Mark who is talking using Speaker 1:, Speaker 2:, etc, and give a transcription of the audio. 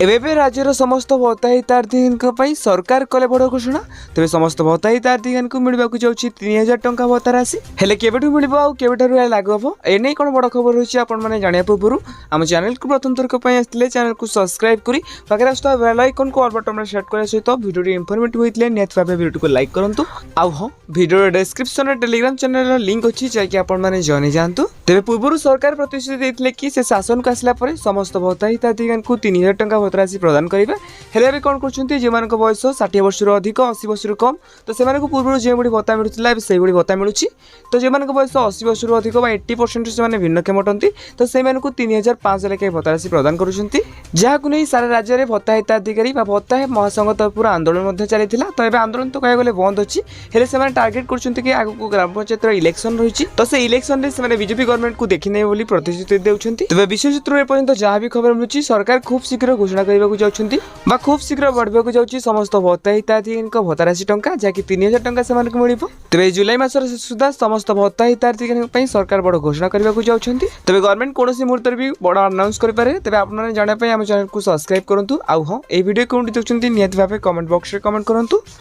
Speaker 1: एबे राज्यर समस्त भत्ता हितार्थी सरकार कले बड़ घोषणा। तेज समस्त भत्ता हितार्थी को मिलवा जाऊँगी 3000 टंका भत्ता राशि। हेले केबेठू मिल आउ लागू हम एने कौन बड़ खबर रही है जाना पूर्व आम चैनल को प्रथम थरक आसते चैनल को सब्सक्राइब करी पाखे आसुवा बेल आइकन को ऑल बटन में सेट करने सहित वीडियो इनफॉर्मेटिव होता निहत भाव वीडियो को लाइक करूँ। आउ हाँ वीडियो डिस्क्रिप्शन में टेलीग्राम चैनल लिंक अच्छी जैकि आपने जॉइन जातु। तेज पूर्व सरकार प्रतिश्रुति देते कि से शासन को आसला समस्त भत्ता हितार्थी को 3000 टंका भत्ता राशि प्रदान करेंगे। हेले कौन कर जो बयस 60 वर्ष अधिक 80 वर्ष कम तो से पूर्व जो भाई भत्ता मिलूला से भाई भत्ता मिलूँ। तो जो बयस 80 वर्ष अधिक 80% से भिन्नक्षम अटंती तो से 3500 लेखाएं भत्ता राशि प्रदान करुँच जहां नहीं सारा राज्य में भत्ता हिताधिकारी भत्ता महासंघ तरफ आंदोलन चली तो ये आंदोलन तो कह बंद अच्छी हेले से टार्गेट कर आगू ग्राम पंचायत इलेक्शन रही तो से इलेक्शन में बीजेपी गवर्नमेंट को देखने बोली प्रतिश्रुति देउछन्ति। तेज विशेष सूत्र एपर्यंत जहाँ भी खबर मिलूँ सरकार खूब शीघ्र घोषणा करने जाउछन्ति बा खूब शीघ्र बढ़ाक जाऊँगी समस्त भत्ता हितार्थी भत्ता राशि टंका जहाँकि 3000 टंका से मिल। तेज जुलाई मास सुधा समस्त भत्ता हितार्थी सरकार बड़ घोषणा करने जाउछन्ति। तेज गवर्नमेंट कौन मुहूर्त भी बड़ अनाउंस करें तेज आपने जानापी आम चैनल को सब्सक्राइब करूँ। आउ हाँ ये वीडियो कौन देखते निहत भाव कमेंट बॉक्स में कमेंट करूँ।